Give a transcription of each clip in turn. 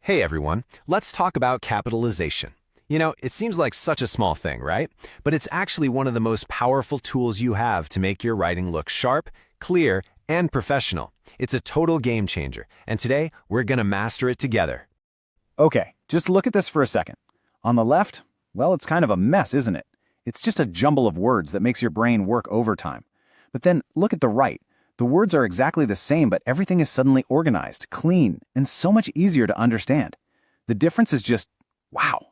Hey everyone, let's talk about capitalization. It seems like such a small thing, right? But it's actually one of the most powerful tools you have to make your writing look sharp, clear, and professional. It's a total game changer, and today we're going to master it together. Okay, just look at this for a second. On the left, well, it's kind of a mess, isn't it? It's just a jumble of words that makes your brain work overtime. But then look at the right. The words are exactly the same, but everything is suddenly organized, clean, and so much easier to understand. The difference is just, wow.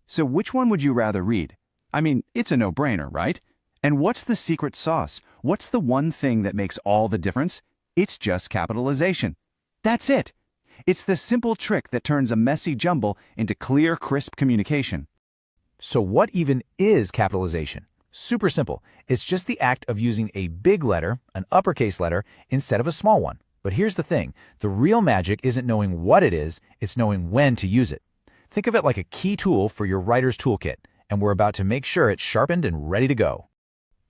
So which one would you rather read? I mean, it's a no-brainer, right? And what's the secret sauce? What's the one thing that makes all the difference? It's just capitalization. That's it. It's the simple trick that turns a messy jumble into clear, crisp communication. So what even is capitalization? Super simple. It's just the act of using a big letter, an uppercase letter, instead of a small one. But here's the thing. The real magic isn't knowing what it is, it's knowing when to use it. Think of it like a key tool for your writer's toolkit, and we're about to make sure it's sharpened and ready to go.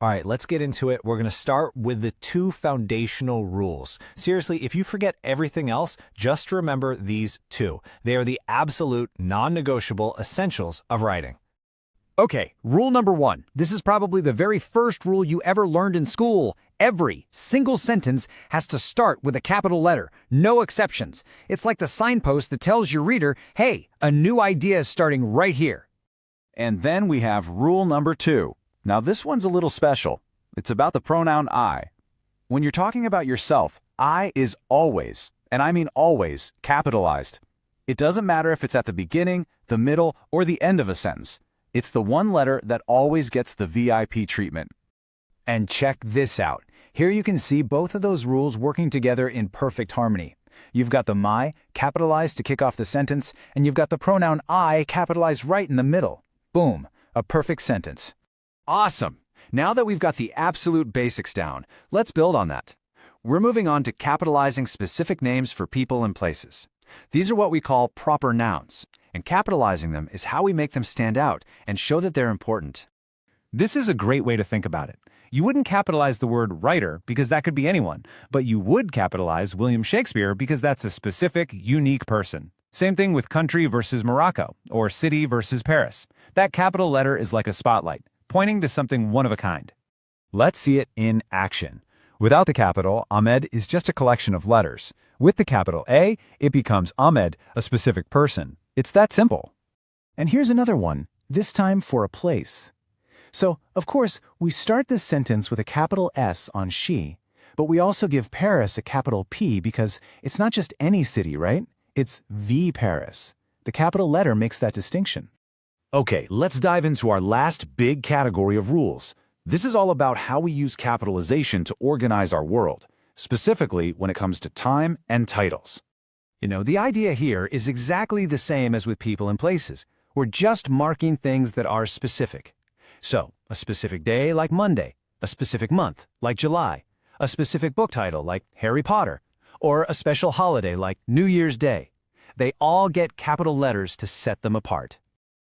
All right, let's get into it. We're going to start with the two foundational rules. Seriously, if you forget everything else, just remember these two. They are the absolute non-negotiable essentials of writing. Okay, rule number one. This is probably the very first rule you ever learned in school. Every single sentence has to start with a capital letter, no exceptions. It's like the signpost that tells your reader, hey, a new idea is starting right here. And then we have rule number 2. Now this one's a little special. It's about the pronoun I. When you're talking about yourself, I is always, and I mean always, capitalized. It doesn't matter if it's at the beginning, the middle, or the end of a sentence. It's the one letter that always gets the VIP treatment. And check this out. Here you can see both of those rules working together in perfect harmony. You've got the my capitalized to kick off the sentence, and you've got the pronoun I capitalized right in the middle. Boom, a perfect sentence. Awesome! Now that we've got the absolute basics down, let's build on that. We're moving on to capitalizing specific names for people and places. These are what we call proper nouns, and capitalizing them is how we make them stand out and show that they're important. This is a great way to think about it. You wouldn't capitalize the word writer because that could be anyone, but you would capitalize William Shakespeare because that's a specific, unique person. Same thing with country versus Morocco, or city versus Paris. That capital letter is like a spotlight, pointing to something one of a kind. Let's see it in action. Without the capital, Ahmed is just a collection of letters. With the capital A, it becomes Ahmed, a specific person. It's that simple. And here's another one, this time for a place. So, of course, we start this sentence with a capital S on she, but we also give Paris a capital P because it's not just any city, right? It's the Paris. The capital letter makes that distinction. Okay, let's dive into our last big category of rules. This is all about how we use capitalization to organize our world, specifically when it comes to time and titles. The idea here is exactly the same as with people and places. We're just marking things that are specific. So, a specific day like Monday, a specific month like July, a specific book title like Harry Potter, or a special holiday like New Year's Day. They all get capital letters to set them apart.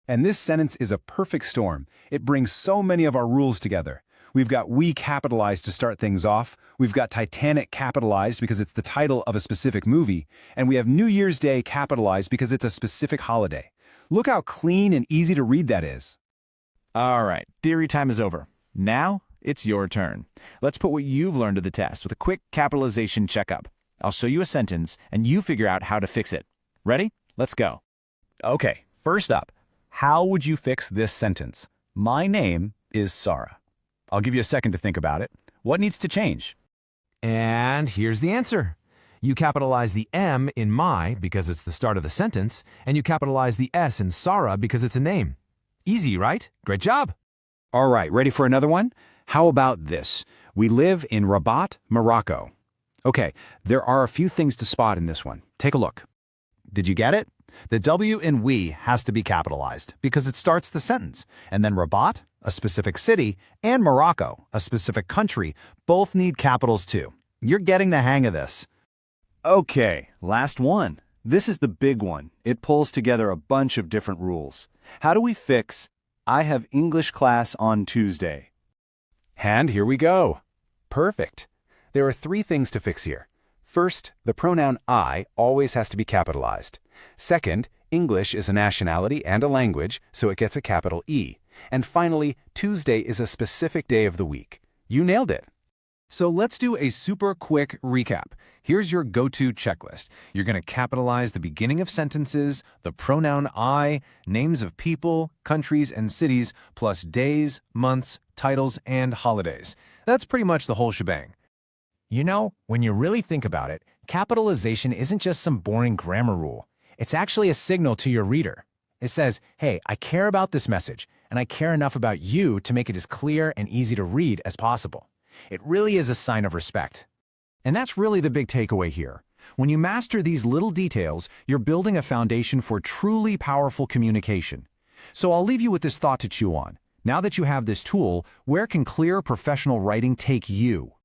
And this sentence is a perfect storm. It brings so many of our rules together. We've got we capitalized to start things off, we've got Titanic capitalized because it's the title of a specific movie, and we have New Year's Day capitalized because it's a specific holiday. Look how clean and easy to read that is. All right, theory time is over. Now, it's your turn. Let's put what you've learned to the test with a quick capitalization checkup. I'll show you a sentence, and you figure out how to fix it. Ready? Let's go. Okay, first up, how would you fix this sentence? My name is Sarah. I'll give you a second to think about it. What needs to change? And here's the answer. You capitalize the M in my because it's the start of the sentence, and you capitalize the S in Sarah because it's a name. Easy, right? Great job. All right, ready for another one? How about this? We live in Rabat, Morocco. Okay, there are a few things to spot in this one. Take a look. Did you get it? The W in we has to be capitalized because it starts the sentence, and then Rabat, a specific city, and Morocco, a specific country, both need capitals too. You're getting the hang of this. Okay, last one. This is the big one. It pulls together a bunch of different rules. How do we fix I have English class on Tuesday? And here we go. Perfect. There are 3 things to fix here. First, the pronoun I always has to be capitalized. Second, English is a nationality and a language, so it gets a capital E. And finally, Tuesday is a specific day of the week. You nailed it. So let's do a super quick recap. Here's your go-to checklist. You're going to capitalize the beginning of sentences, the pronoun I, names of people, countries, and cities, plus days, months, titles, and holidays. That's pretty much the whole shebang. You know, when you really think about it, capitalization isn't just some boring grammar rule. It's actually a signal to your reader. It says, hey, I care about this message, and I care enough about you to make it as clear and easy to read as possible. It really is a sign of respect. And that's really the big takeaway here. When you master these little details, you're building a foundation for truly powerful communication. So I'll leave you with this thought to chew on. Now that you have this tool, where can clear professional writing take you?